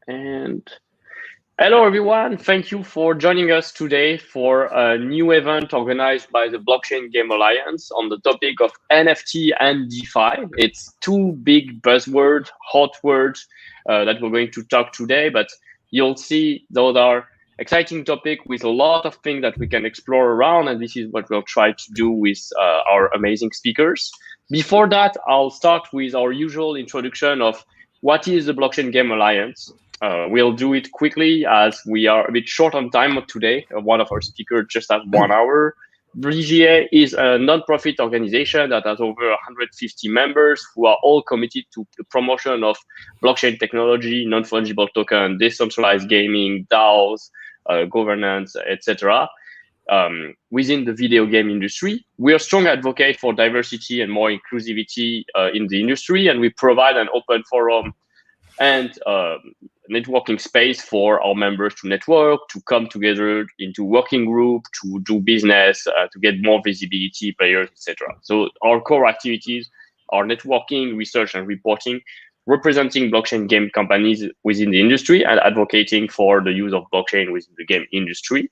And hello, everyone. Thank you for joining us today for a new event organized by the Blockchain Game Alliance on the topic of NFT and DeFi. It's two big buzzwords, hot words that we're going to talk today, but you'll see those are exciting topic with a lot of things that we can explore around, and this is what we'll try to do with our amazing speakers. Before that, I'll start with our usual introduction of what is the Blockchain Game Alliance. We'll do it quickly as we are a bit short on time today. One of our speakers just has 1 hour. BGA is a non-profit organization that has over 150 members who are all committed to the promotion of blockchain technology, non-fungible token, decentralized gaming, DAOs, governance, etc. Within the video game industry. We are strong advocate for diversity and more inclusivity in the industry, and we provide an open forum and networking space for our members to network, to come together into working group, to do business, to get more visibility, players, etc. So our core activities are networking, research, and reporting, representing blockchain game companies within the industry and advocating for the use of blockchain within the game industry.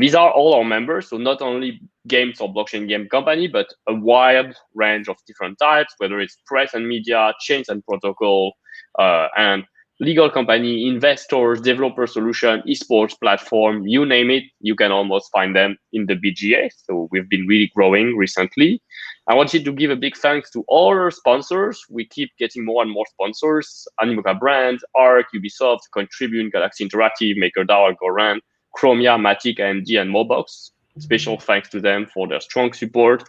These are all our members, so not only games or blockchain game company, but a wide range of different types, whether it's press and media, chains and protocol, and legal company, investors, developer solution, esports platform, you name it, you can almost find them in the BGA. So we've been really growing recently. I wanted to give a big thanks to all our sponsors. We keep getting more and more sponsors: Animoca Brands, ARC, Ubisoft, Contribute, Galaxy Interactive, MakerDAO, Goran, Chromia, Matic, AMD, and Mobox. Special thanks to them for their strong support.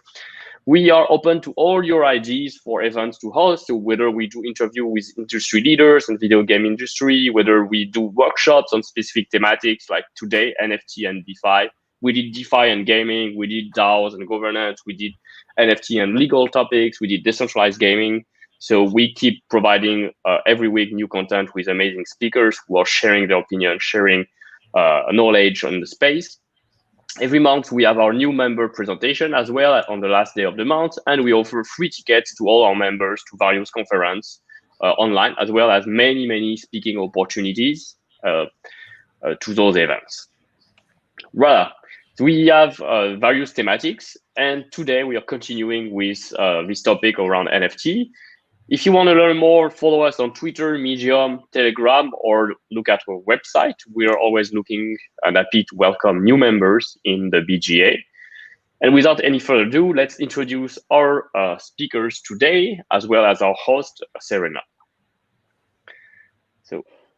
We are open to all your ideas for events to host, so whether we do interview with industry leaders in video game industry, whether we do workshops on specific thematics like today, NFT and DeFi. We did DeFi and gaming, we did DAOs and governance, we did NFT and legal topics, we did decentralized gaming. So we keep providing every week new content with amazing speakers who are sharing their opinion, sharing knowledge on the space. Every month, we have our new member presentation as well on the last day of the month, and we offer free tickets to all our members to various conferences online, as well as many speaking opportunities to those events. Right. We have various thematics, and today we are continuing with this topic around NFT. If you want to learn more, follow us on Twitter, Medium, Telegram, or look at our website. We are always looking and happy to welcome new members in the BGA. And without any further ado, let's introduce our speakers today, as well as our host, Serena.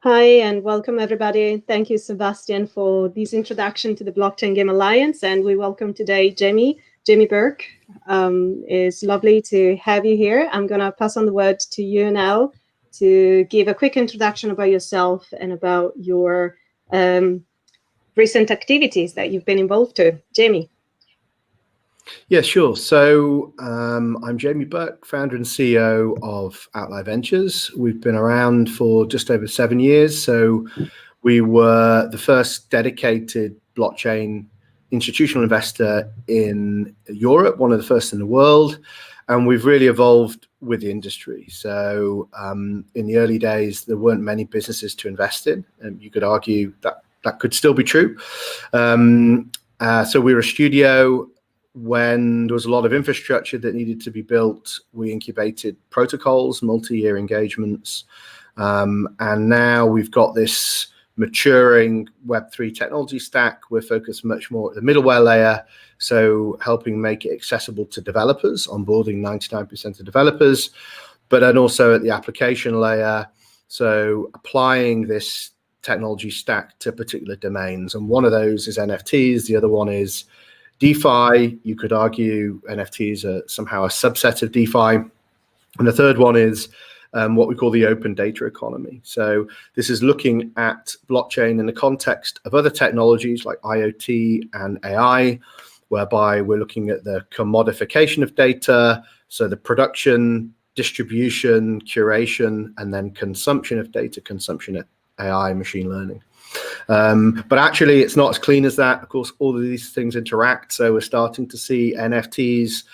Hi, and welcome everybody. Thank you, Sebastian, for this introduction to the Blockchain Game Alliance. And we welcome today Jamie Burke. It's lovely to have you here. I'm going to pass on the word to you now to give a quick introduction about yourself and about your recent activities that you've been involved to. Jamie. Yeah, sure. So I'm Jamie Burke, founder and CEO of Outlier Ventures. We've been around for just over 7 years. So we were the first dedicated blockchain institutional investor in Europe, one of the first in the world. And we've really evolved with the industry. So in the early days, there weren't many businesses to invest in. And you could argue that that could still be true. So we were a studio. When there was a lot of infrastructure that needed to be built, we incubated protocols, multi-year engagements. And now we've got this maturing Web3 technology stack. We're focused much more at the middleware layer, so helping make it accessible to developers, onboarding 99% of developers, but then also at the application layer, so applying this technology stack to particular domains. And one of those is NFTs, the other one is DeFi. You could argue NFTs are somehow a subset of DeFi. And the third one is what we call the open data economy. So this is looking at blockchain in the context of other technologies like IoT and AI, whereby we're looking at the commodification of data, so the production, distribution, curation, and then consumption of data, consumption of AI, machine learning. But actually, it's not as clean as that. Of course, all of these things interact. So we're starting to see NFTs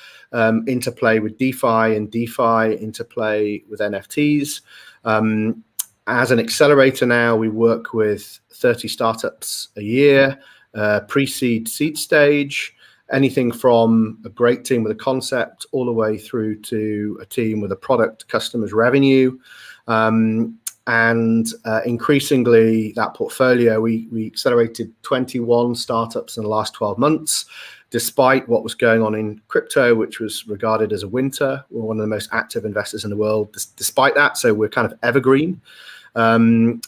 interplay with DeFi and DeFi interplay with NFTs. As an accelerator now, we work with 30 startups a year, pre-seed, seed stage, anything from a great team with a concept all the way through to a team with a product, customers, revenue. And increasingly, that portfolio, we accelerated 21 startups in the last 12 months, despite what was going on in crypto, which was regarded as a winter. We're one of the most active investors in the world despite that. So we're kind of evergreen. And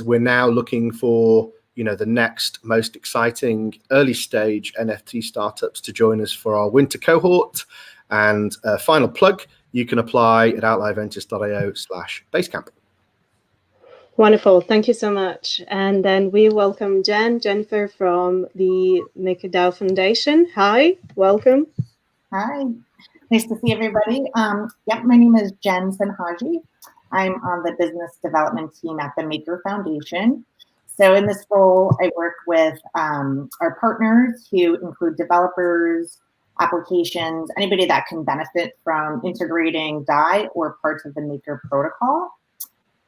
we're now looking for, the next most exciting early stage NFT startups to join us for our winter cohort. And final plug, you can apply at outlierventures.io/basecamp. Wonderful. Thank you so much. And then we welcome Jennifer from the MakerDAO Foundation. Hi, welcome. Hi, nice to see everybody. My name is Jen Senhaji. I'm on the business development team at the Maker Foundation. So in this role, I work with our partners who include developers, applications, anybody that can benefit from integrating DAI or parts of the Maker protocol.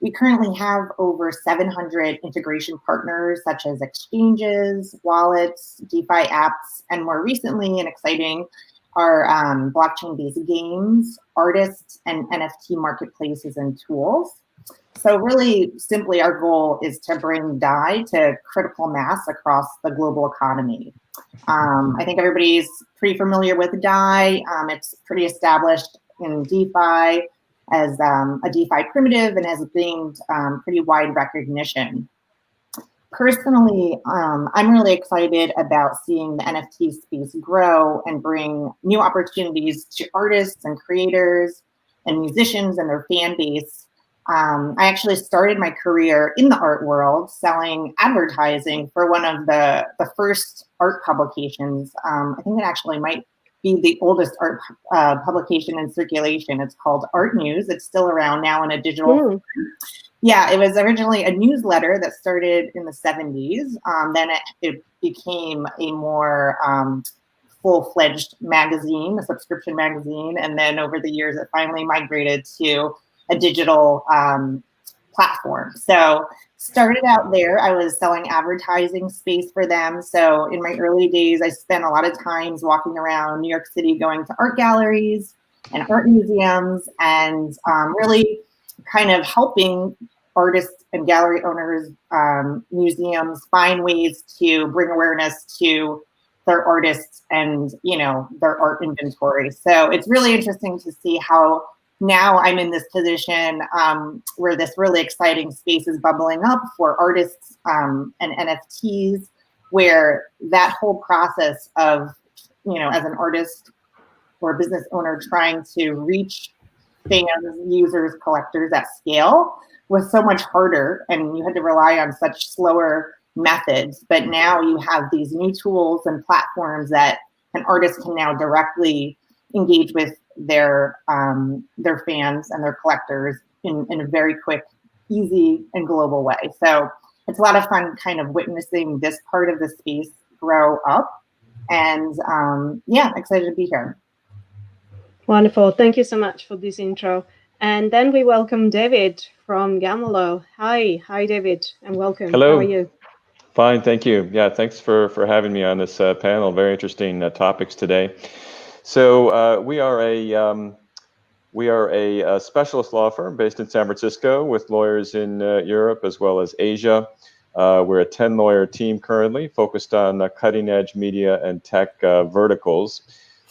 We currently have over 700 integration partners, such as exchanges, wallets, DeFi apps, and more recently and exciting are blockchain-based games, artists, and NFT marketplaces and tools. So really simply, our goal is to bring DAI to critical mass across the global economy. I think everybody's pretty familiar with DAI. It's pretty established in DeFi as a DeFi primitive and has gained pretty wide recognition. Personally, I'm really excited about seeing the NFT space grow and bring new opportunities to artists and creators and musicians and their fan base. I actually started my career in the art world selling advertising for one of the first art publications. I think it actually might be the oldest art publication in circulation. It's called Art News. It's still around now in a digital form. Yeah, it was originally a newsletter that started in the 70s. Then it became a more full-fledged magazine, a subscription magazine. And then over the years, it finally migrated to a digital platform. So started out there, I was selling advertising space for them. So in my early days, I spent a lot of times walking around New York City, going to art galleries and art museums and really kind of helping artists and gallery owners, museums find ways to bring awareness to their artists and, their art inventory. So it's really interesting to see how now I'm in this position where this really exciting space is bubbling up for artists and NFTs, where that whole process of, as an artist or business owner trying to reach fans, users, collectors at scale was so much harder, and you had to rely on such slower methods. But now you have these new tools and platforms that an artist can now directly engage with their fans and their collectors in a very quick, easy, and global way. So it's a lot of fun kind of witnessing this part of the space grow up. And excited to be here. Wonderful. Thank you so much for this intro. And then we welcome David from Gamelo. Hi, David, and welcome. Hello. How are you? Fine, thank you. Yeah, thanks for having me on this panel. Very interesting topics today. So we are a specialist law firm based in San Francisco with lawyers in Europe as well as Asia. We're a 10-lawyer team currently focused on cutting-edge media and tech verticals.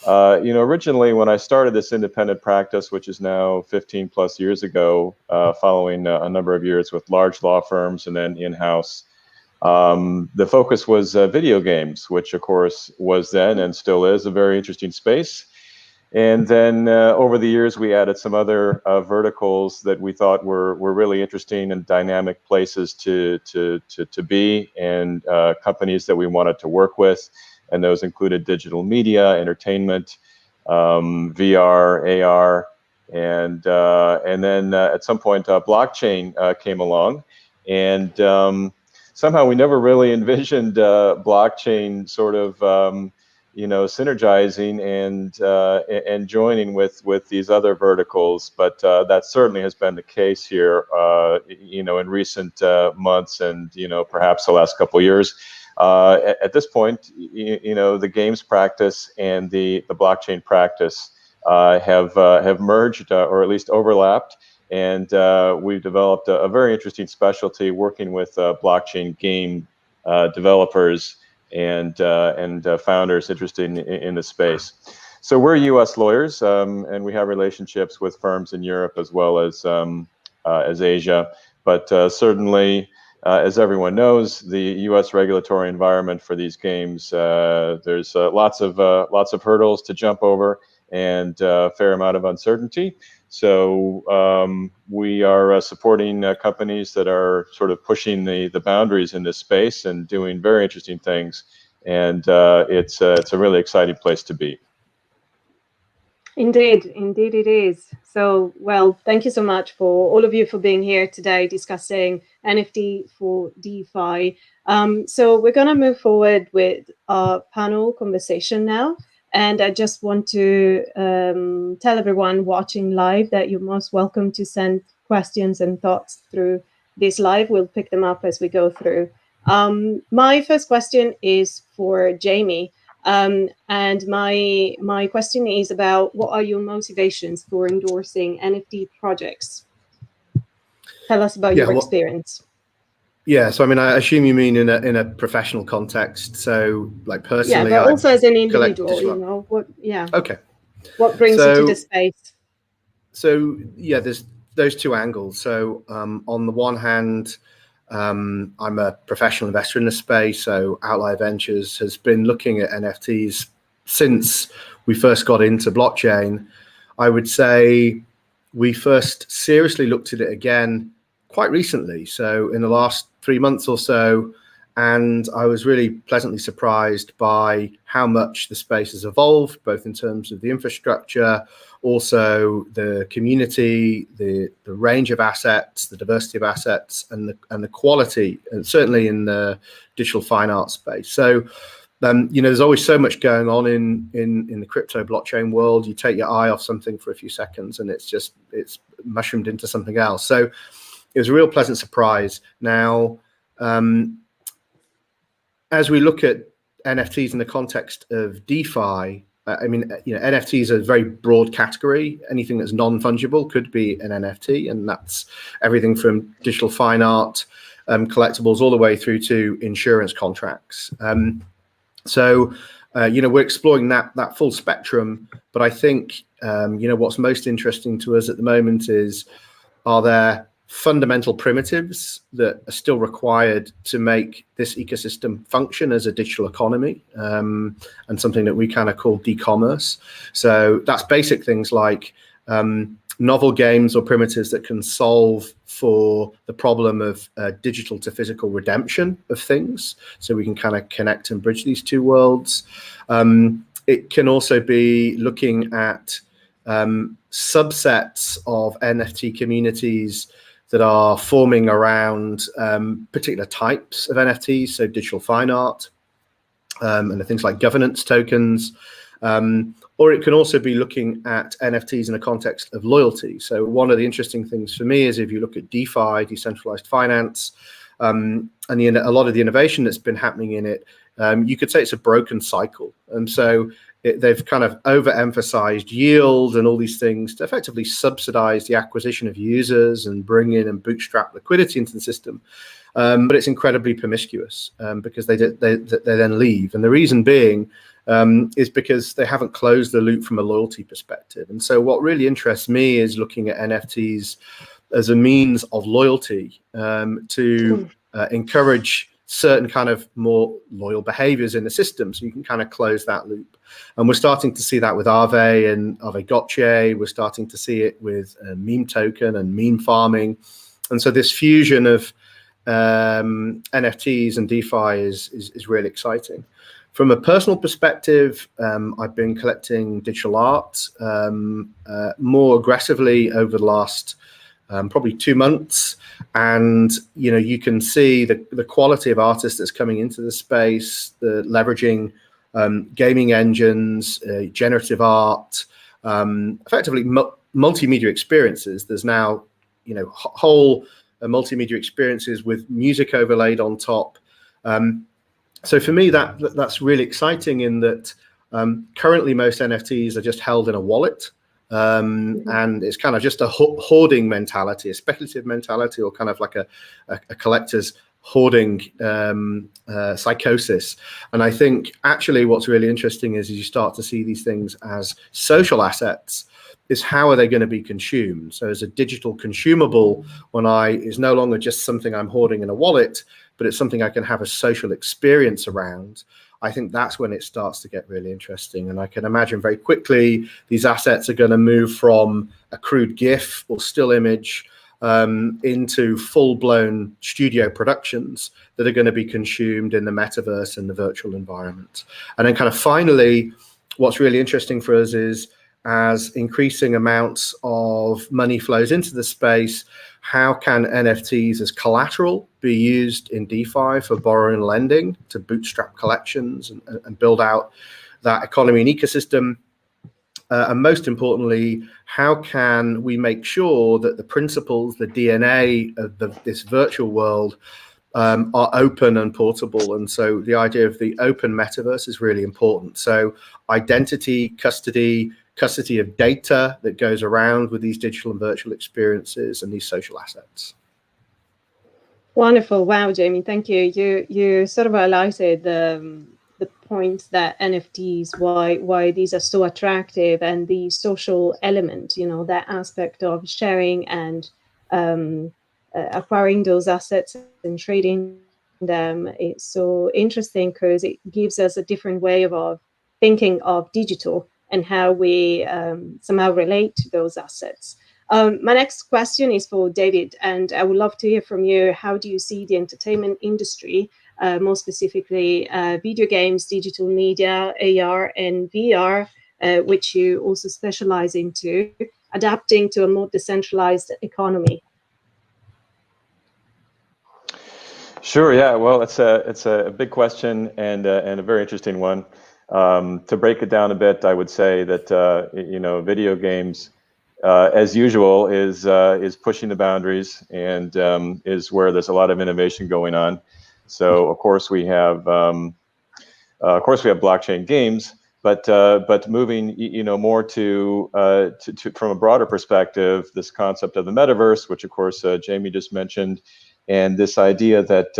Originally when I started this independent practice, which is now 15 plus years ago, following a number of years with large law firms and then in-house, the focus was video games, which of course was then and still is a very interesting space. And then over the years, we added some other verticals that we thought were really interesting and dynamic places to be, and companies that we wanted to work with. And those included digital media, entertainment, VR, AR, and then at some point blockchain came along, and somehow we never really envisioned blockchain sort of synergizing and joining with these other verticals. But that certainly has been the case here, in recent months and perhaps the last couple of years. At this point, the games practice and the blockchain practice have merged or at least overlapped, and we've developed a very interesting specialty working with blockchain game developers and founders interested in the space. So we're U.S. lawyers, and we have relationships with firms in Europe as well as Asia. But certainly, as everyone knows, the U.S. regulatory environment for these games, there's lots of hurdles to jump over and a fair amount of uncertainty. So we are supporting companies that are sort of pushing the boundaries in this space and doing very interesting things. And it's a really exciting place to be. Indeed it is. So, well, thank you so much for all of you for being here today discussing NFT for DeFi. So we're going to move forward with our panel conversation now. And I just want to tell everyone watching live that you're most welcome to send questions and thoughts through this live. We'll pick them up as we go through. My first question is for Jamie. And my question is about what are your motivations for endorsing NFT projects? Tell us about your experience. Yeah, so I mean, I assume you mean in a professional context. So, like personally, yeah, but also as an individual, what? Yeah. Okay. What brings you to this space? So yeah, there's those two angles. So on the one hand, I'm a professional investor in the space. So Outlier Ventures has been looking at NFTs since we first got into blockchain. I would say we first seriously looked at it again quite recently, so in the last 3 months or so, and I was really pleasantly surprised by how much the space has evolved, both in terms of the infrastructure, also the community, the range of assets, the diversity of assets, and the quality, and certainly in the digital fine art space. So there's always so much going on in the crypto blockchain world. You take your eye off something for a few seconds and it's mushroomed into something else. So it was a real pleasant surprise. Now, as we look at NFTs in the context of DeFi, I mean, NFTs are a very broad category. Anything that's non-fungible could be an NFT, and that's everything from digital fine art, collectibles, all the way through to insurance contracts. So we're exploring that full spectrum. But I think what's most interesting to us at the moment is, are there fundamental primitives that are still required to make this ecosystem function as a digital economy, and something that we kind of call de-commerce. So that's basic things like novel games or primitives that can solve for the problem of digital to physical redemption of things. So we can kind of connect and bridge these two worlds. It can also be looking at subsets of NFT communities that are forming around particular types of NFTs, so digital fine art, and the things like governance tokens. Or it can also be looking at NFTs in the context of loyalty. So one of the interesting things for me is if you look at DeFi, decentralized finance, and a lot of the innovation that's been happening in it, you could say it's a broken cycle. And so they've kind of overemphasized yield and all these things to effectively subsidize the acquisition of users and bring in and bootstrap liquidity into the system. But it's incredibly promiscuous because they then leave. And the reason being is because they haven't closed the loop from a loyalty perspective. And so what really interests me is looking at NFTs as a means of loyalty to encourage certain kind of more loyal behaviors in the system, so you can kind of close that loop. And we're starting to see that with Aave and Aave Gotcha. We're starting to see it with meme token and meme farming. And so this fusion of NFTs and DeFi is really exciting. From a personal perspective, I've been collecting digital art more aggressively over the last probably 2 months, and you can see the quality of artists that's coming into the space, the leveraging gaming engines, generative art, effectively multimedia experiences. There's now, whole multimedia experiences with music overlaid on top. So for me, that's really exciting in that currently most NFTs are just held in a wallet. And it's kind of just a hoarding mentality, a speculative mentality, or kind of like a collector's hoarding psychosis. And I think actually what's really interesting is you start to see these things as social assets, is how are they going to be consumed? So as a digital consumable, is no longer just something I'm hoarding in a wallet, but it's something I can have a social experience around. I think that's when it starts to get really interesting. And I can imagine very quickly these assets are going to move from a crude GIF or still image into full-blown studio productions that are going to be consumed in the metaverse and the virtual environment. And then kind of finally, what's really interesting for us is as increasing amounts of money flows into the space, how can NFTs as collateral be used in DeFi for borrowing and lending to bootstrap collections and build out that economy and ecosystem? And most importantly, how can we make sure that the principles, the DNA of this virtual world are open and portable? And so the idea of the open metaverse is really important. So identity, custody of data that goes around with these digital and virtual experiences and these social assets. Wonderful. Wow, Jamie, thank you. You sort of highlighted the point that NFTs, why these are so attractive, and the social element, that aspect of sharing and acquiring those assets and trading them. It's so interesting because it gives us a different way of thinking of digital and how we somehow relate to those assets. My next question is for David, and I would love to hear from you. How do you see the entertainment industry, more specifically video games, digital media, AR and VR, which you also specialize into, adapting to a more decentralized economy? Sure. Yeah. Well, it's a big question and a very interesting one. To break it down a bit, I would say that video games, as usual, is pushing the boundaries and is where there's a lot of innovation going on. So of course we have blockchain games, but moving more to from a broader perspective, this concept of the metaverse, which of course Jamie just mentioned, and this idea that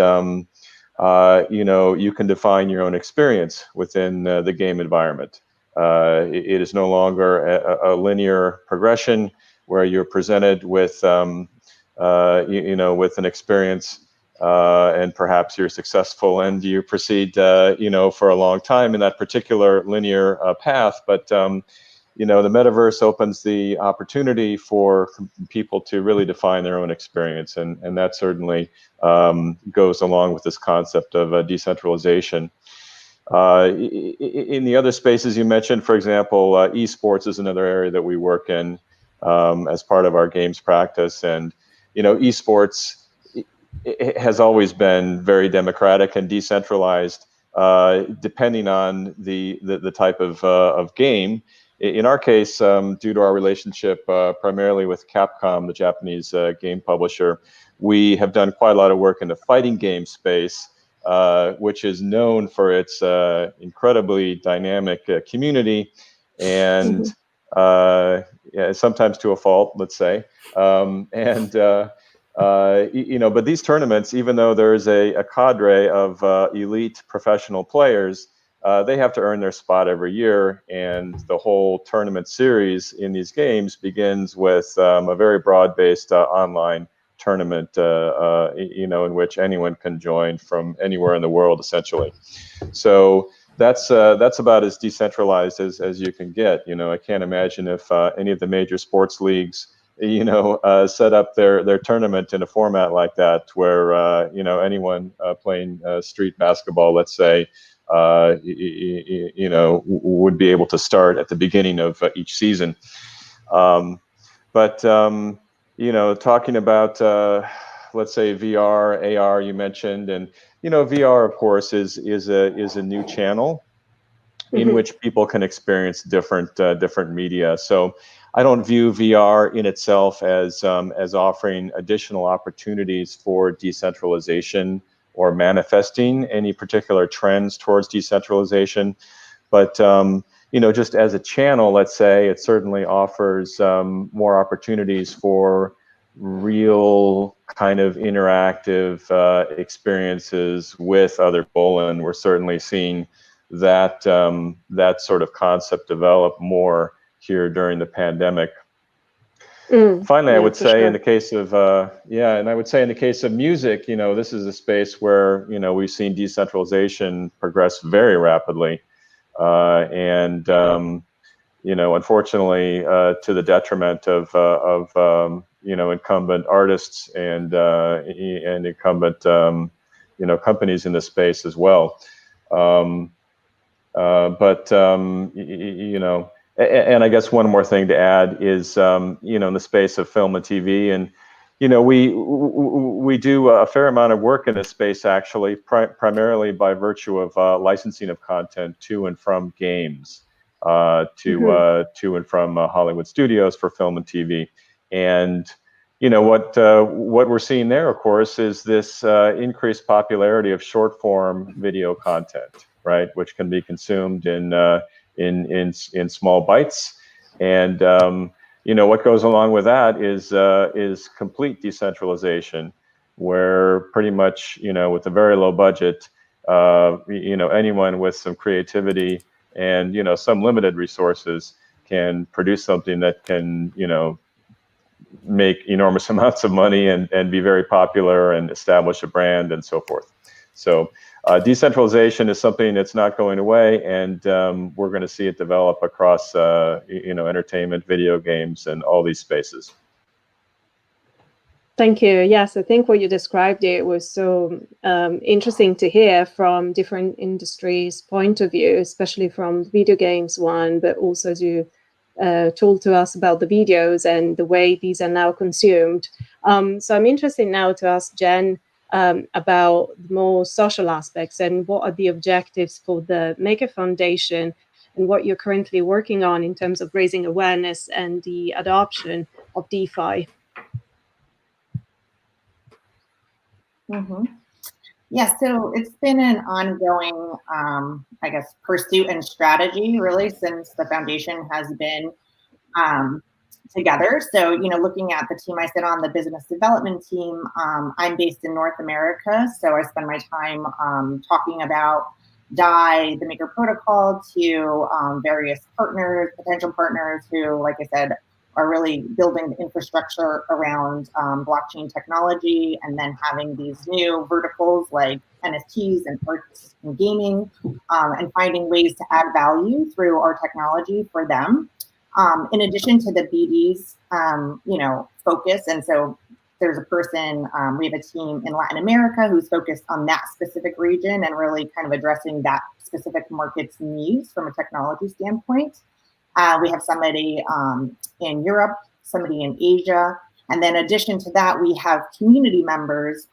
you can define your own experience within the game environment. It is no longer a linear progression where you're presented with with an experience and perhaps you're successful and you proceed for a long time in that particular linear path. But the metaverse opens the opportunity for people to really define their own experience, and that certainly goes along with this concept of decentralization. In the other spaces you mentioned, for example, esports is another area that we work in as part of our games practice. And esports it has always been very democratic and decentralized, depending on the type of game. In our case, due to our relationship primarily with Capcom, the Japanese game publisher, we have done quite a lot of work in the fighting game space, which is known for its incredibly dynamic community, and sometimes to a fault, let's say. But these tournaments, even though there's a cadre of elite professional players, they have to earn their spot every year, and the whole tournament series in these games begins with a very broad-based online tournament, in which anyone can join from anywhere in the world, essentially. So that's about as decentralized as you can get. I can't imagine if any of the major sports leagues, set up their tournament in a format like that, where anyone playing street basketball, let's say, would be able to start at the beginning of each season. Talking about let's say VR, AR, you mentioned, and VR, of course, is a new channel in which people can experience different media. So I don't view VR in itself as offering additional opportunities for decentralization or manifesting any particular trends towards decentralization. But just as a channel, let's say, it certainly offers more opportunities for real kind of interactive experiences with other people, and we're certainly seeing that that sort of concept develop more here during the pandemic. Finally, I would say in the case of and I would say in the case of music, this is a space where we've seen decentralization progress very rapidly, and unfortunately, to the detriment of incumbent artists and incumbent companies in this space as well. And I guess one more thing to add is, in the space of film and TV, and we do a fair amount of work in this space, actually, primarily by virtue of licensing of content to and from games, to and from Hollywood studios for film and TV. And what we're seeing there, of course, is this increased popularity of short form video content, right, which can be consumed in small bites, and what goes along with that is complete decentralization, where pretty much with a very low budget, anyone with some creativity and some limited resources can produce something that can make enormous amounts of money and be very popular and establish a brand and so forth. So decentralization is something that's not going away, and we're going to see it develop across entertainment, video games, and all these spaces. Thank you. Yes, I think what you described it was so interesting to hear from different industries' point of view, especially from video games one, but also as you told to us about the videos and the way these are now consumed. So I'm interested now to ask Jen about the more social aspects and what are the objectives for the Maker Foundation and what you're currently working on in terms of raising awareness and the adoption of DeFi. Yeah, so it's been an ongoing, I guess, pursuit and strategy really since the foundation has been together. So, looking at the team I sit on, the business development team, I'm based in North America. So I spend my time talking about DAI, the Maker Protocol, to various partners, potential partners who, like I said, are really building the infrastructure around blockchain technology, and then having these new verticals like NFTs and arts and gaming, and finding ways to add value through our technology for them. In addition to the BD's, focus, and so there's a person, we have a team in Latin America who's focused on that specific region and really kind of addressing that specific market's needs from a technology standpoint. We have somebody in Europe, somebody in Asia, and then in addition to that, we have community members.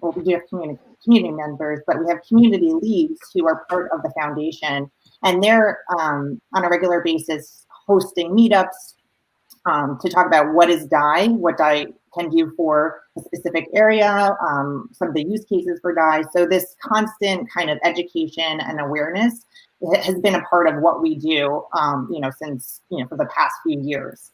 We do have community members, but we have community leads who are part of the foundation, and they're on a regular basis hosting meetups to talk about what is DAI, what DAI can do for a specific area, some of the use cases for DAI. So this constant kind of education and awareness has been a part of what we do, since, for the past few years.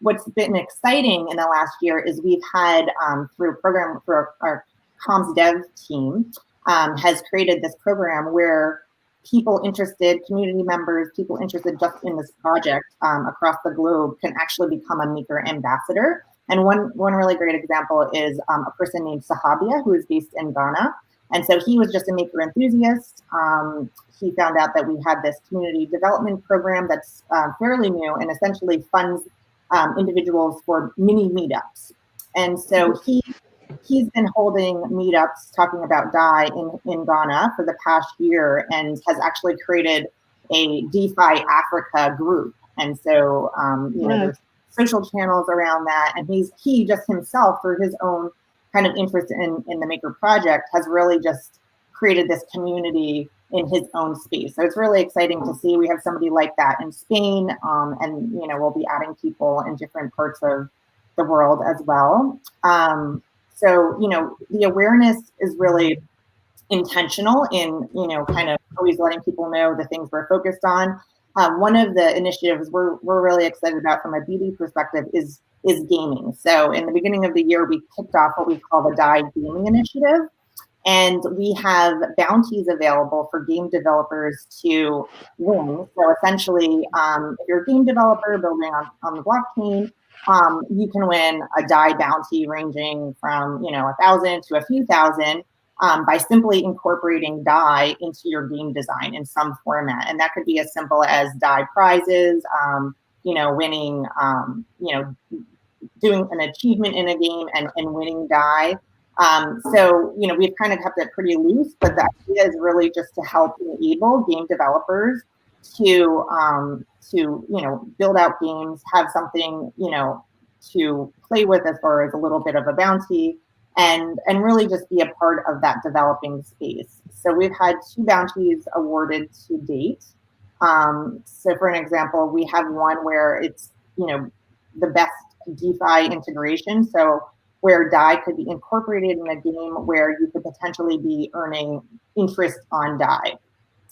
What's been exciting in the last year is we've had, through a program, through our comms dev team, has created this program where people interested, community members, people interested just in this project across the globe can actually become a Maker ambassador. And one really great example is a person named Sahabia, who is based in Ghana. And so he was just a Maker enthusiast. He found out that we had this community development program that's fairly new and essentially funds individuals for mini meetups. And so he's been holding meetups talking about DAI in Ghana for the past year, and has actually created a DeFi Africa group. And so, there's social channels around that. And he just himself, through his own kind of interest in the Maker project, has really just created this community in his own space. So it's really exciting to see. We have somebody like that in Spain, and we'll be adding people in different parts of the world as well. So the awareness is really intentional in kind of always letting people know the things we're focused on. One of the initiatives we're really excited about from a BD perspective is gaming. So in the beginning of the year, we kicked off what we call the DAI Gaming Initiative. And we have bounties available for game developers to win. So essentially, if you're a game developer building on the blockchain, you can win a DAI bounty ranging from 1,000 to a few thousand by simply incorporating DAI into your game design in some format. And that could be as simple as DAI prizes, winning, doing an achievement in a game and winning DAI. So we've kind of kept it pretty loose, but the idea is really just to help enable game developers to build out games, have something to play with as far as a little bit of a bounty, and really just be a part of that developing space. So we've had 2 bounties awarded to date. So for an example, we have one where it's the best DeFi integration. So where DAI could be incorporated in a game where you could potentially be earning interest on DAI.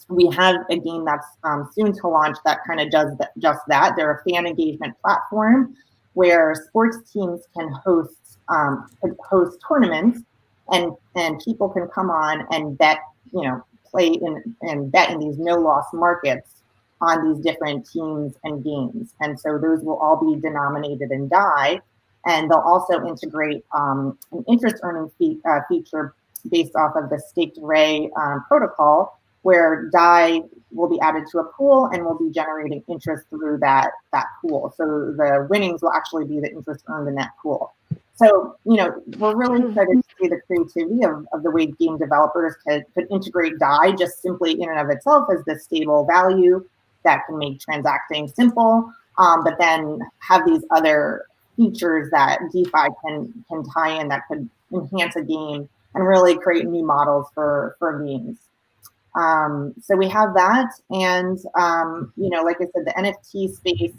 We have a game that's soon to launch that kind of does just that. They're a fan engagement platform where sports teams can host tournaments, and people can come on and bet, play and bet in these no-loss markets on these different teams and games. And so those will all be denominated in DAI. And they'll also integrate an interest earning feature based off of the staked array protocol, where DAI will be added to a pool and will be generating interest through that pool. So the winnings will actually be the interest earned in that pool. So, we're really excited to see the creativity of the way game developers could integrate DAI just simply in and of itself as this stable value that can make transacting simple, but then have these other features that DeFi can tie in that could enhance a game and really create new models for games. So we have that, and like I said, the NFT space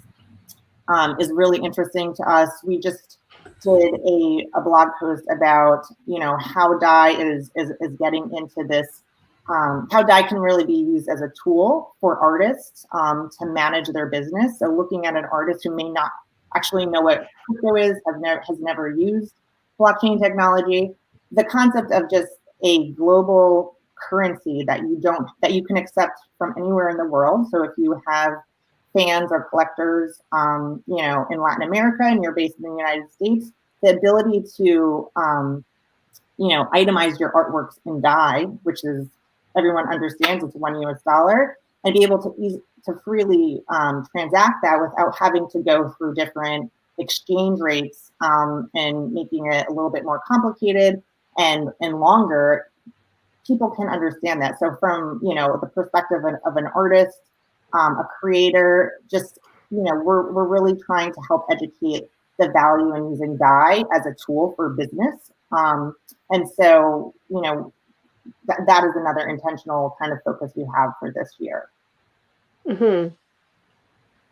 is really interesting to us. We just did a blog post about how DAI is getting into this, how DAI can really be used as a tool for artists to manage their business. So looking at an artist who may not actually know what crypto is, has never used blockchain technology, the concept of just a global currency that you can accept from anywhere in the world. So if you have fans or collectors, in Latin America and you're based in the United States, the ability to, itemize your artworks in DAI, which is, everyone understands it's $1 US, and be able to freely transact that without having to go through different exchange rates and making it a little bit more complicated and longer. People can understand that. So from the perspective of an artist, a creator, just we're really trying to help educate the value in using DAI as a tool for business. And so that is another intentional kind of focus we have for this year. Mm-hmm.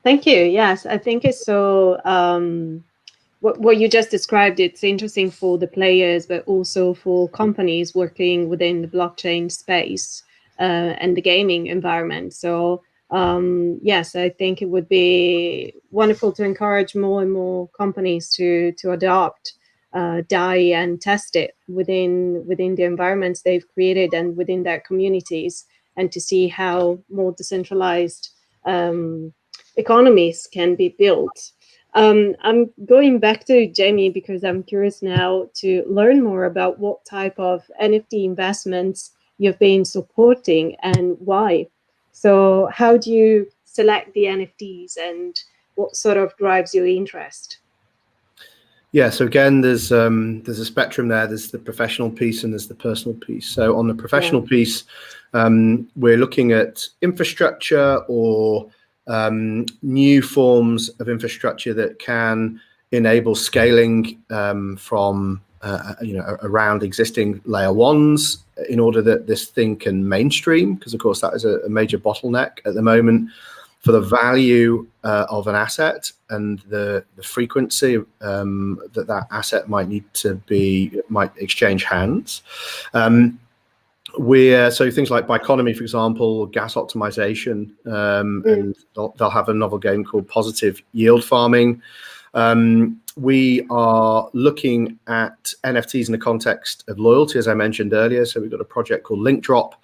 Thank you. Yes, I think it's so. What you just described, it's interesting for the players, but also for companies working within the blockchain space and the gaming environment. So yes, I think it would be wonderful to encourage more and more companies to adopt DAI and test it within the environments they've created and within their communities, and to see how more decentralized economies can be built. I'm going back to Jamie because I'm curious now to learn more about what type of NFT investments you've been supporting and why. So how do you select the NFTs and what sort of drives your interest? Yeah, so again, there's a spectrum there. There's the professional piece and there's the personal piece. So on the professional piece, we're looking at infrastructure or new forms of infrastructure that can enable scaling from around existing layer ones in order that this thing can mainstream, because of course that is a major bottleneck at the moment for the value of an asset and the frequency that asset might exchange hands. So things like Biconomy, for example, gas optimization, and they'll have a novel game called Positive Yield Farming. We are looking at NFTs in the context of loyalty, as I mentioned earlier. So we've got a project called Link Drop,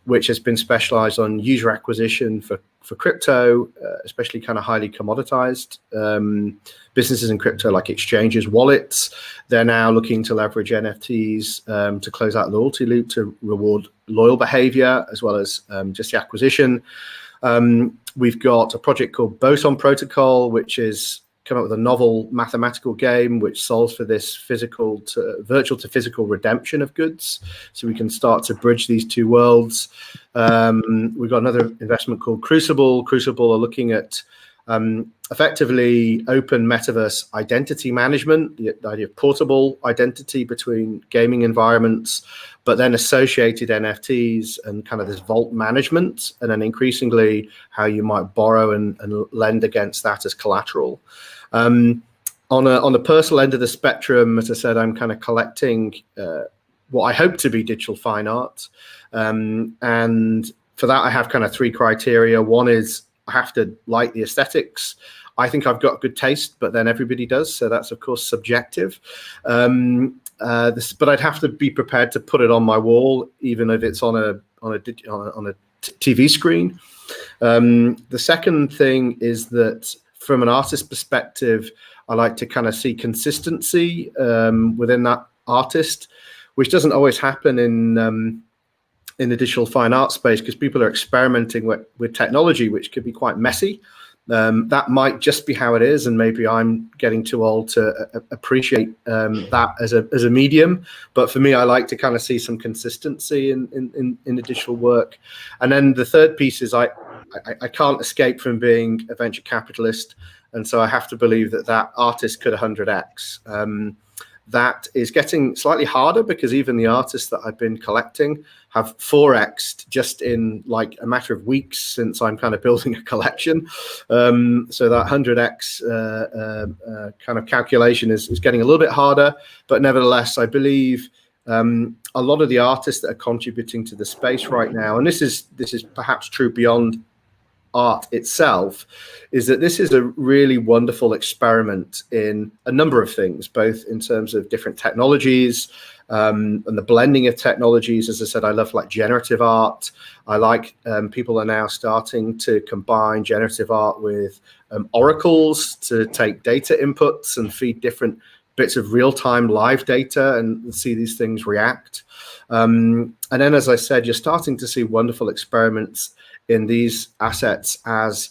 which has been specialized on user acquisition for crypto, especially kind of highly commoditized businesses in crypto like exchanges, wallets. They're now looking to leverage NFTs to close out loyalty loop to reward loyal behavior as well as just the acquisition. We've got a project called Boson Protocol, which is come up with a novel mathematical game which solves for this virtual to physical redemption of goods, so we can start to bridge these two worlds. We've got another investment called Crucible. Crucible are looking at effectively open metaverse identity management, the idea of portable identity between gaming environments, but then associated NFTs and kind of this vault management, and then increasingly how you might borrow and lend against that as collateral. On the personal end of the spectrum, as I said, I'm kind of collecting what I hope to be digital fine art. And for that, I have kind of three criteria. One is I have to like the aesthetics. I think I've got good taste, but then everybody does. So that's, of course, subjective. But I'd have to be prepared to put it on my wall, even if it's on a TV screen. The second thing is that from an artist perspective, I like to kind of see consistency within that artist, which doesn't always happen in the digital fine art space because people are experimenting with technology, which could be quite messy. That might just be how it is, and maybe I'm getting too old to appreciate that as a medium. But for me, I like to kind of see some consistency in the digital work. And then the third piece is I can't escape from being a venture capitalist, and so I have to believe that artist could 100x. That is getting slightly harder because even the artists that I've been collecting have 4x'd just in like a matter of weeks since I'm kind of building a collection. So that 100x kind of calculation is getting a little bit harder, but nevertheless, I believe a lot of the artists that are contributing to the space right now, and this is perhaps true beyond art itself, is that this is a really wonderful experiment in a number of things, both in terms of different technologies and the blending of technologies. As I said, I love like generative art. I like people are now starting to combine generative art with oracles to take data inputs and feed different bits of real-time live data and see these things react. And then, as I said, you're starting to see wonderful experiments in these assets as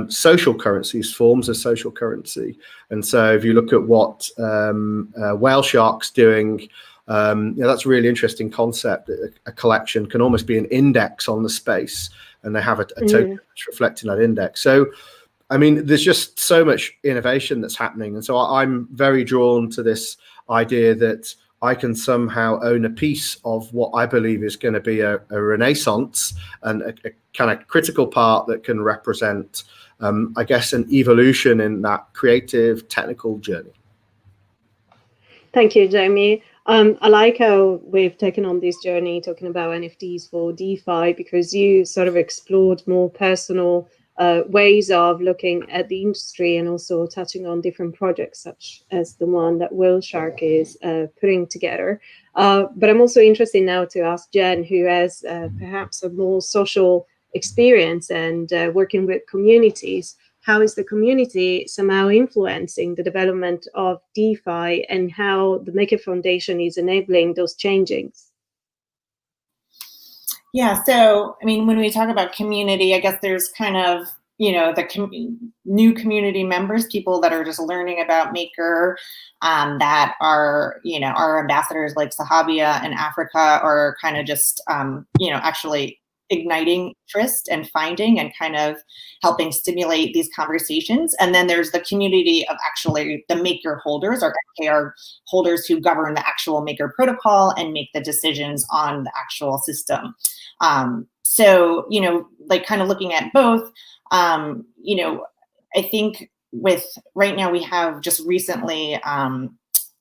social currencies, forms of social currency. And so if you look at what Whale Shark's doing, that's a really interesting concept. A collection can almost be an index on the space, and they have a token that's reflecting that index. So, I mean, there's just so much innovation that's happening. And so I'm very drawn to this idea that I can somehow own a piece of what I believe is going to be a renaissance and a kind of critical part that can represent, I guess, an evolution in that creative technical journey. Thank you, Jamie. I like how we've taken on this journey talking about NFTs for DeFi, because you sort of explored more personal ways of looking at the industry and also touching on different projects such as the one that Whale Shark is putting together. But I'm also interested now to ask Jen, who has perhaps a more social experience and working with communities. How is the community somehow influencing the development of DeFi, and how the Maker Foundation is enabling those changings? Yeah, so, I mean, when we talk about community, I guess there's kind of, the new community members, people that are just learning about Maker, that are, our ambassadors like Sahabia in Africa are kind of just, actually igniting interest and finding and kind of helping stimulate these conversations. And then there's the community of actually the maker holders, or MKR holders, who govern the actual maker protocol and make the decisions on the actual system. So, like kind of looking at both, I think right now we have just recently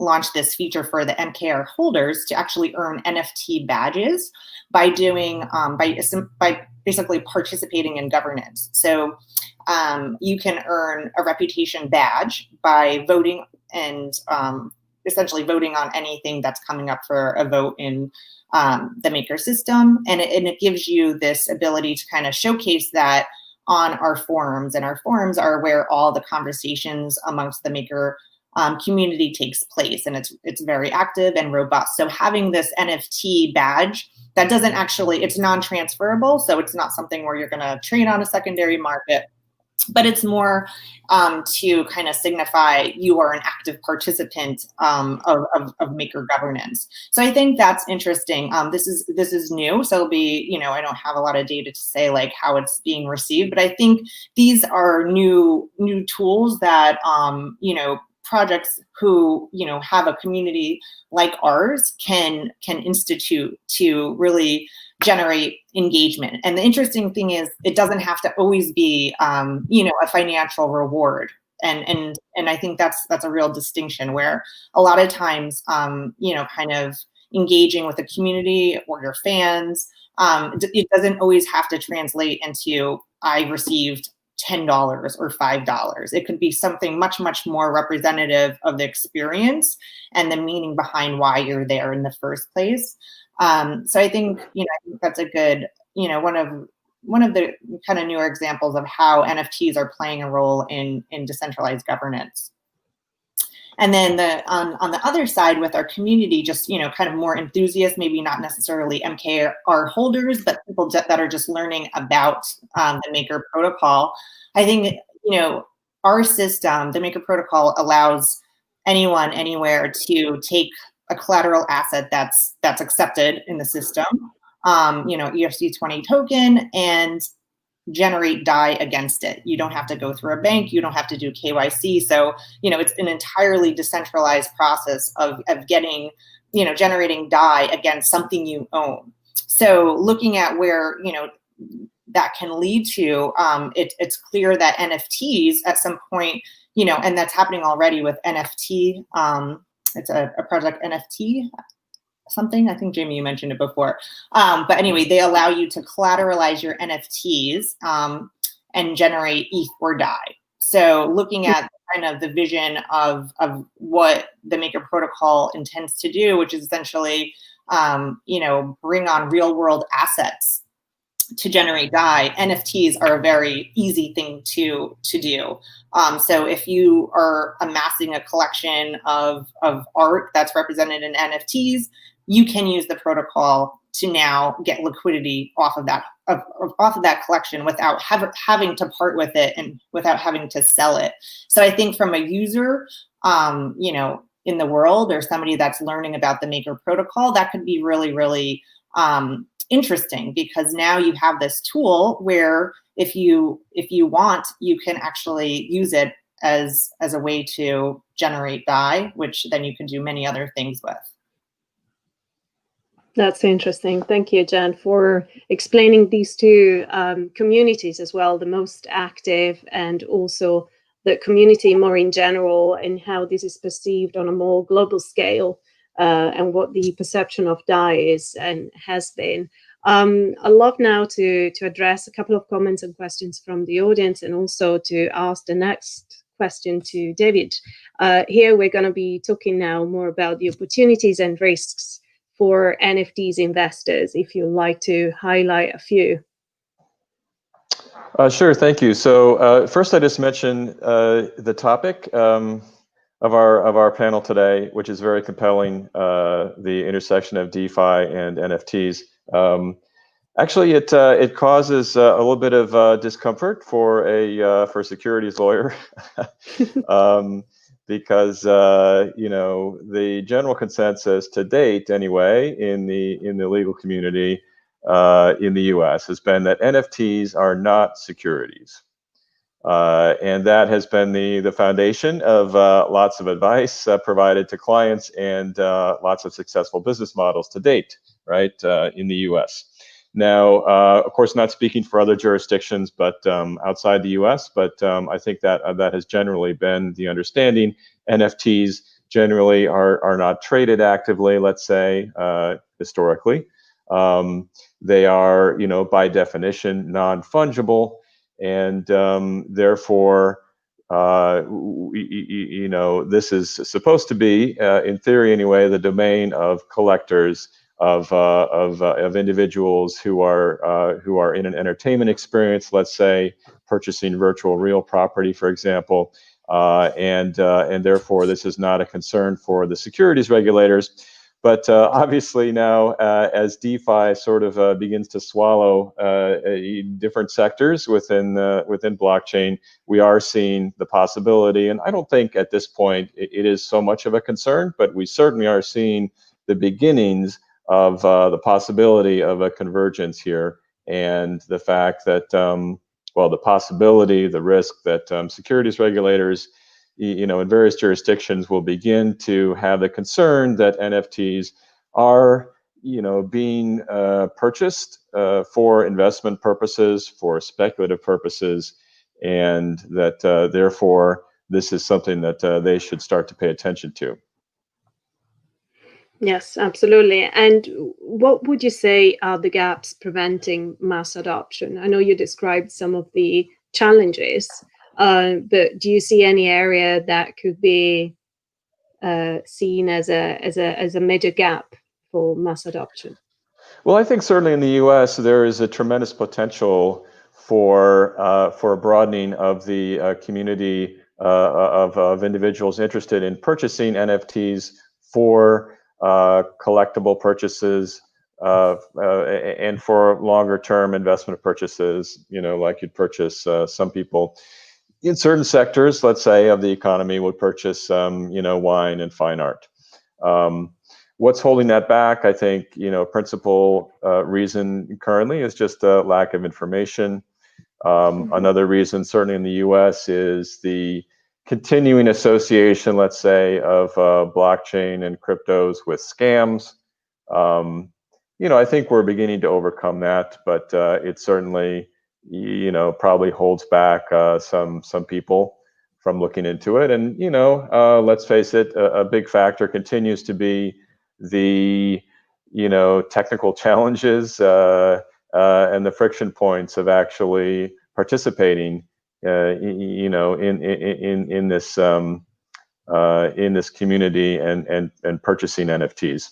launched this feature for the MKR holders to actually earn NFT badges by doing by basically participating in governance. So you can earn a reputation badge by voting and essentially voting on anything that's coming up for a vote in the maker system, and it gives you this ability to kind of showcase that on our forums, and our forums are where all the conversations amongst the maker community takes place, and it's very active and robust. So having this NFT badge that doesn't actually, it's non-transferable, so it's not something where you're going to trade on a secondary market, but it's more to kind of signify you are an active participant of maker governance. So I think that's interesting. This is new, so it'll be, I don't have a lot of data to say like how it's being received, but I think these are new tools that projects who have a community like ours can institute to really generate engagement. And the interesting thing is, it doesn't have to always be a financial reward. And I think that's a real distinction, where a lot of times kind of engaging with the community or your fans, it doesn't always have to translate into I received $10 or $5. It could be something much, much more representative of the experience and the meaning behind why you're there in the first place. So I think, I think that's a good, one of the kind of newer examples of how NFTs are playing a role in decentralized governance. And then on the other side with our community, just, kind of more enthusiasts, maybe not necessarily MKR holders, but people that are just learning about the Maker protocol. I think, our system, the Maker protocol, allows anyone, anywhere to take a collateral asset that's accepted in the system, ERC20 token, and generate DAI against it. You don't have to go through a bank. You don't have to do KYC. So, it's an entirely decentralized process of getting, generating DAI against something you own. So looking at where, that can lead to, it's clear that NFTs at some point, and that's happening already with NFT. It's a project NFT something. I think, Jamie, you mentioned it before. But anyway, they allow you to collateralize your NFTs and generate ETH or DAI. So looking at kind of the vision of what the Maker protocol intends to do, which is essentially, bring on real world assets to generate DAI, NFTs are a very easy thing to do. So if you are amassing a collection of art that's represented in NFTs, you can use the protocol to now get liquidity off of that collection without having to part with it and without having to sell it. So I think from a user, in the world, or somebody that's learning about the Maker protocol, that could be really, really interesting, because now you have this tool where if you want, you can actually use it as a way to generate DAI, which then you can do many other things with. That's interesting. Thank you, Jen, for explaining these two communities as well, the most active and also the community more in general, and how this is perceived on a more global scale, and what the perception of DAI is and has been. I'd love now to address a couple of comments and questions from the audience, and also to ask the next question to David. Here we're going to be talking now more about the opportunities and risks for NFTs investors, if you'd like to highlight a few. Sure, thank you. So first, I just mentioned the topic of our panel today, which is very compelling, the intersection of DeFi and NFTs. Actually, it causes a little bit of discomfort for a securities lawyer, because the general consensus to date, anyway, in the legal community, in the US has been that NFTs are not securities. And that has been the foundation of lots of advice provided to clients and lots of successful business models to date, right, in the US. Now, of course, not speaking for other jurisdictions, but outside the US, but I think that that has generally been the understanding. NFTs generally are not traded actively, let's say, historically. They are, by definition, non-fungible. And therefore, this is supposed to be, in theory anyway, the domain of collectors, of individuals who are in an entertainment experience, let's say, purchasing virtual real property, for example, and therefore this is not a concern for the securities regulators. But obviously now, as DeFi sort of begins to swallow different sectors within blockchain, we are seeing the possibility. And I don't think at this point it is so much of a concern, but we certainly are seeing the beginnings of the possibility of a convergence here, and the fact that, well, the possibility, the risk that securities regulators, in various jurisdictions will begin to have the concern that NFTs are, being purchased for investment purposes, for speculative purposes, and that therefore this is something that they should start to pay attention to. Yes, absolutely. And what would you say are the gaps preventing mass adoption? I know you described some of the challenges. But do you see any area that could be seen as a major gap for mass adoption? Well, I think certainly in the U.S. there is a tremendous potential for a broadening of the community of individuals interested in purchasing NFTs for collectible purchases and for longer-term investment purchases. Like you'd purchase some people in certain sectors, let's say, of the economy would purchase, wine and fine art. What's holding that back? I think, principal reason currently is just a lack of information. Another reason, certainly in the US, is the continuing association, let's say, of blockchain and cryptos with scams. I think we're beginning to overcome that, but it certainly, probably holds back some people from looking into it. And, let's face it, a big factor continues to be the, technical challenges and the friction points of actually participating, in this community and purchasing NFTs.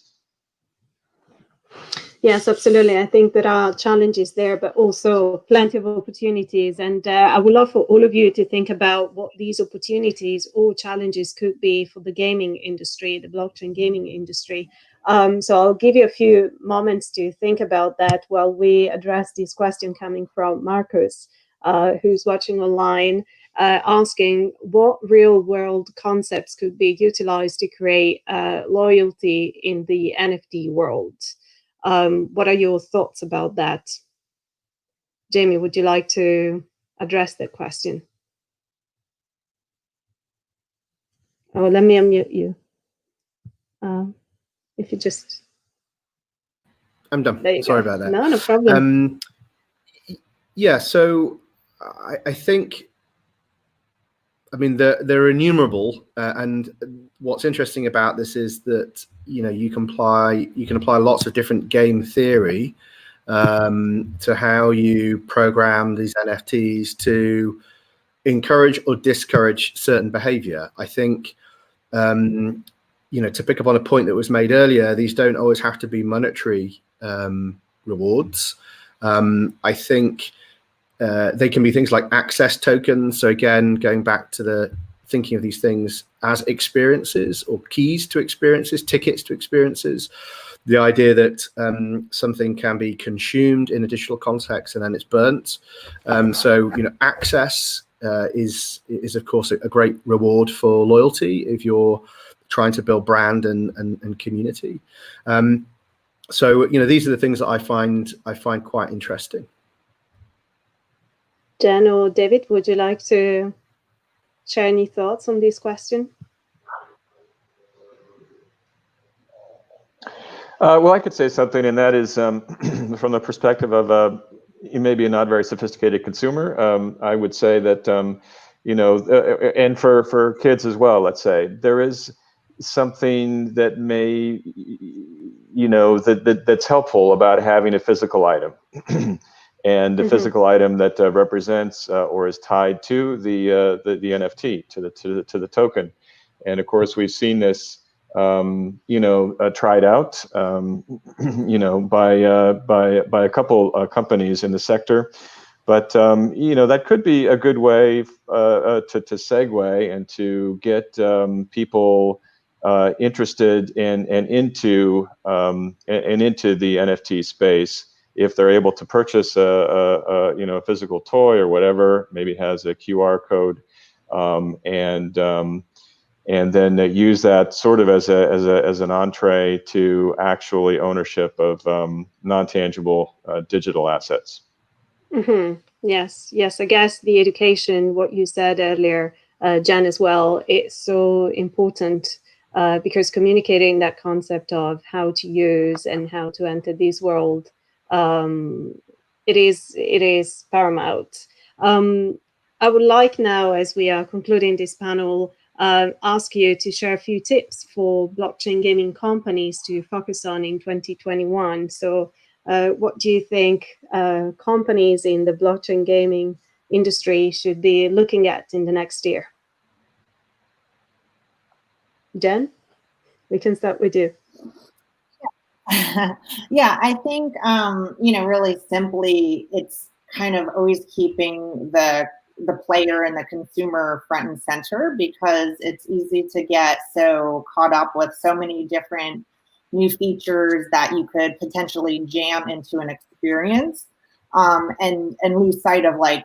Yes, absolutely. I think there are challenges there, but also plenty of opportunities. And I would love for all of you to think about what these opportunities or challenges could be for the gaming industry, the blockchain gaming industry. So I'll give you a few moments to think about that while we address this question coming from Marcus, who's watching online, asking what real-world concepts could be utilized to create loyalty in the NFT world. What are your thoughts about that? Jamie, would you like to address that question? Oh, let me unmute you. If you just... I'm done. Sorry about that. No problem. Yeah, so I think, they're innumerable, and what's interesting about this is that you can apply lots of different game theory to how you program these NFTs to encourage or discourage certain behavior. I think to pick up on a point that was made earlier, these don't always have to be monetary rewards. I think they can be things like access tokens. So again, going back to the thinking of these things as experiences or keys to experiences, tickets to experiences. The idea that something can be consumed in a digital context and then it's burnt. So access is of course a great reward for loyalty if you're trying to build brand and community. So these are the things that I find quite interesting. Jen or David, would you like to share any thoughts on this question? Well, I could say something, and that is from the perspective of maybe a not very sophisticated consumer. I would say that and for kids as well. Let's say there is something that may that's helpful about having a physical item, and a physical item that represents or is tied to the NFT, to the token. And of course, we've seen this tried out, by a couple companies in the sector. But that could be a good way to segue and to get people interested and into the NFT space if they're able to purchase a physical toy or whatever. Maybe it has a QR code, and then use that sort of as an entree to actually ownership of non-tangible digital assets. Yes. I guess the education, what you said earlier, Jan, as well, it's so important because communicating that concept of how to use and how to enter this world, it is paramount. I would like now, as we are concluding this panel, ask you to share a few tips for blockchain gaming companies to focus on in 2021. So what do you think companies in the blockchain gaming industry should be looking at in the next year? Jen, we can start with you. Yeah, I think, really simply, it's kind of always keeping the player and the consumer front and center, because it's easy to get so caught up with so many different new features that you could potentially jam into an experience, and lose sight of like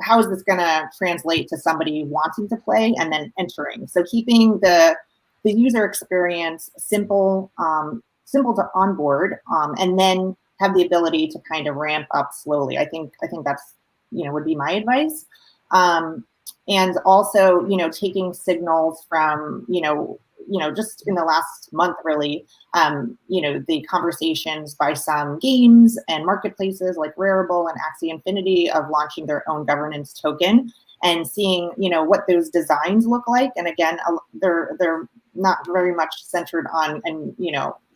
how is this going to translate to somebody wanting to play and then entering. So keeping the user experience simple to onboard, and then have the ability to kind of ramp up slowly. I think that's would be my advice. And also, taking signals from, just in the last month, really, the conversations by some games and marketplaces like Rarible and Axie Infinity of launching their own governance token, and seeing, what those designs look like. And again, they're not very much centered on, and,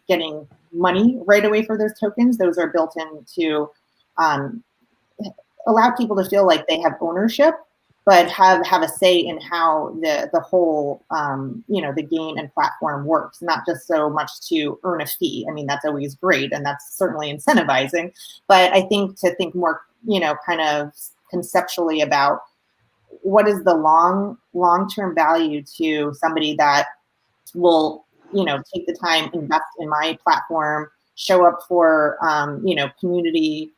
getting money right away for those tokens. Those are built into, allow people to feel like they have ownership, but have a say in how the whole, the game and platform works, not just so much to earn a fee. I mean, that's always great, and that's certainly incentivizing. But I think to think more, kind of conceptually about what is the long-term value to somebody that will, take the time, invest in my platform, show up for, community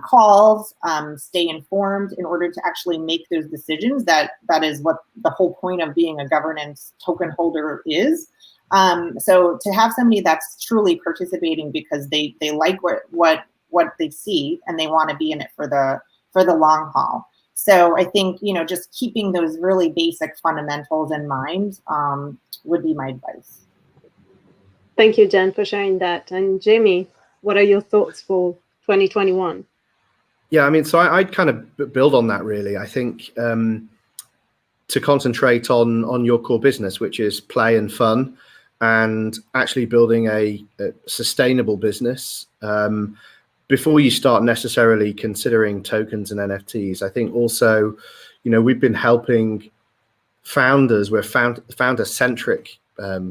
calls, stay informed in order to actually make those decisions. That is what the whole point of being a governance token holder is. So to have somebody that's truly participating because they like what they see, and they want to be in it for the long haul. So I think, just keeping those really basic fundamentals in mind would be my advice. Thank you, Jen, for sharing that. And Jamie, what are your thoughts for 2021? Yeah, I mean, so I'd kind of build on that, really. I think to concentrate on your core business, which is play and fun, and actually building a sustainable business before you start necessarily considering tokens and NFTs. I think also, we've been helping founders. We're founder-centric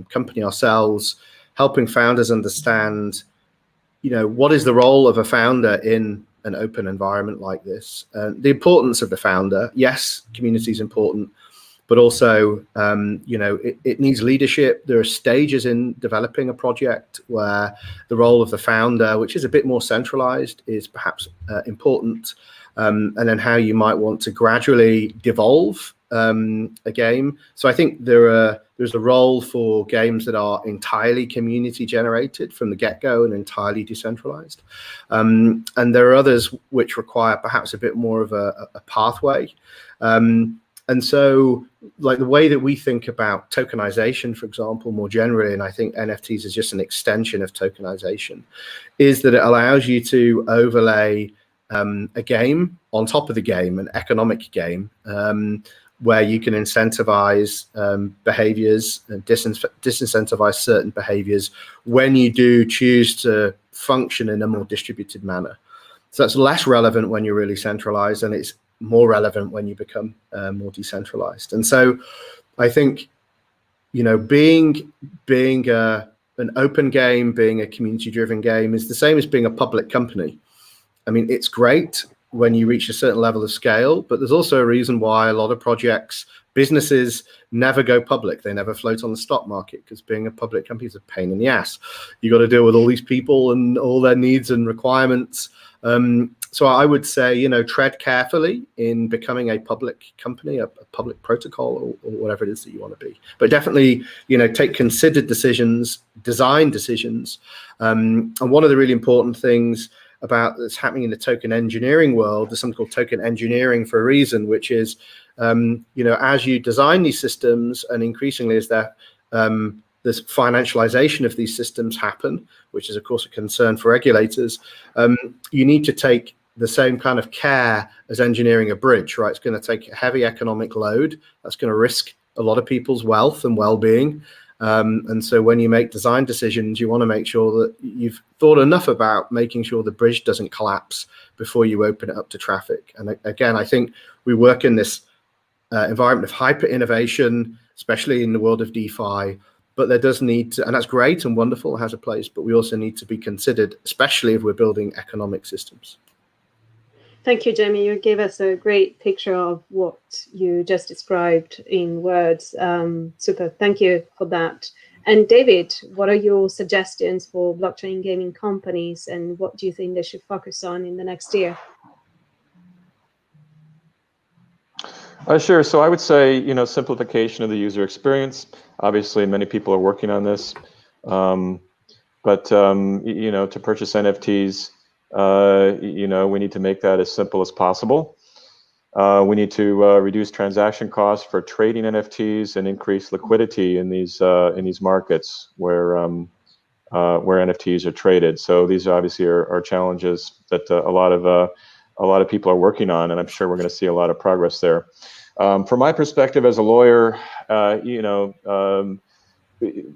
company ourselves, helping founders understand, what is the role of a founder in an open environment like this. The importance of the founder. Yes, community is important, but also, it needs leadership. There are stages in developing a project where the role of the founder, which is a bit more centralized, is perhaps important. And then how you might want to gradually devolve a game. So I think there's a role for games that are entirely community generated from the get-go and entirely decentralized. And there are others which require perhaps a bit more of a pathway. And so, like, the way that we think about tokenization, for example, more generally, and I think NFTs is just an extension of tokenization, is that it allows you to overlay a game on top of the game, an economic game, where you can incentivize behaviors and disincentivize certain behaviors when you do choose to function in a more distributed manner. So that's less relevant when you're really centralized, and it's more relevant when you become more decentralized. And so I think, you know, being an open game, being a community-driven game is the same as being a public company. I mean, it's great when you reach a certain level of scale, but there's also a reason why a lot of projects, businesses never go public. They never float on the stock market, because being a public company is a pain in the ass. You got to deal with all these people and all their needs and requirements. So I would say, you know, tread carefully in becoming a public company, a public protocol, or whatever it is that you want to be. But definitely, you know, take considered decisions, design decisions. And one of the really important things about that's happening in the token engineering world, there's something called token engineering for a reason, which is, you know, as you design these systems, and increasingly as this financialization of these systems happen, which is of course a concern for regulators, you need to take the same kind of care as engineering a bridge, right? It's going to take a heavy economic load. That's going to risk a lot of people's wealth and well-being. And so when you make design decisions, you want to make sure that you've thought enough about making sure the bridge doesn't collapse before you open it up to traffic. And again, I think we work in this environment of hyper innovation, especially in the world of DeFi, but there does need to, and that's great and wonderful, it has a place, but we also need to be considered, especially if we're building economic systems. Thank you, Jamie. You gave us a great picture of what you just described in words. Super. Thank you for that. And David, what are your suggestions for blockchain gaming companies, and what do you think they should focus on in the next year? Sure. So I would say, you know, simplification of the user experience. Obviously, many people are working on this. But you know, to purchase NFTs, you know, we need to make that as simple as possible. We need to reduce transaction costs for trading NFTs and increase liquidity in these markets where NFTs are traded. So these obviously are challenges that a lot of people are working on, and I'm sure we're going to see a lot of progress there. From my perspective as a lawyer, you know,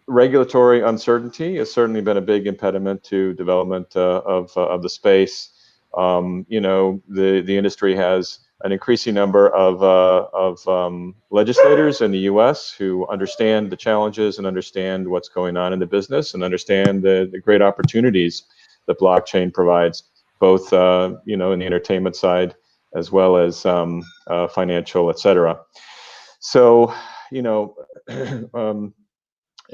regulatory uncertainty has certainly been a big impediment to development of the space. You know, the industry has an increasing number of legislators in the U.S. who understand the challenges and understand what's going on in the business and understand the great opportunities that blockchain provides, both you know, in the entertainment side as well as financial, et cetera. So, you know.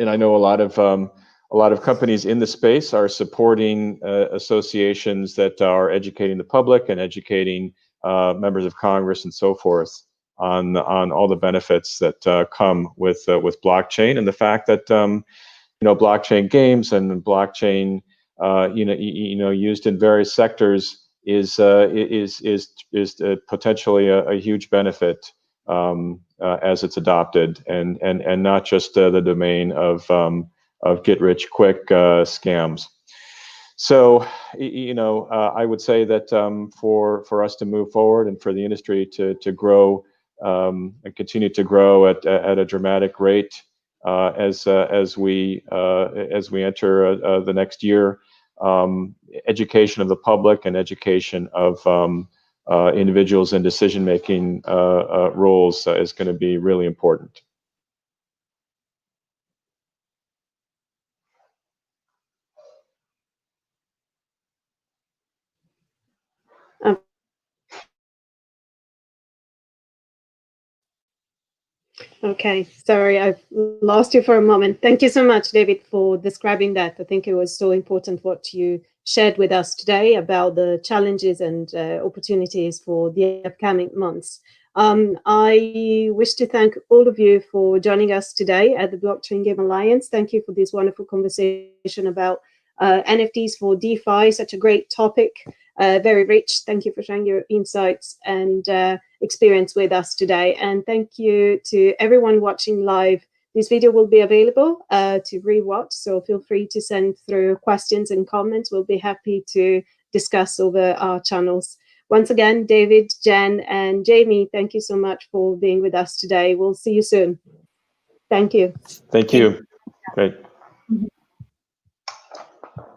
And I know a lot of companies in the space are supporting associations that are educating the public and educating members of Congress and so forth on all the benefits that come with blockchain, and the fact that you know, blockchain games and blockchain you know used in various sectors is potentially a huge benefit. As it's adopted, and not just the domain of get-rich-quick scams. So, you know, I would say that for us to move forward and for the industry to grow and continue to grow at a dramatic rate as we enter the next year, education of the public and education of individuals in decision-making roles is going to be really important. Okay, sorry, I've lost you for a moment. Thank you so much, David, for describing that. I think it was so important what you shared with us today about the challenges and opportunities for the upcoming months. I wish to thank all of you for joining us today at the Blockchain Game Alliance. Thank you for this wonderful conversation about NFTs for DeFi, such a great topic, very rich. Thank you for sharing your insights and experience with us today. And thank you to everyone watching live. This video will be available to rewatch, so feel free to send through questions and comments. We'll be happy to discuss over our channels. Once again, David, Jen, and Jamie, thank you so much for being with us today. We'll see you soon. Thank you. Thank you. Great.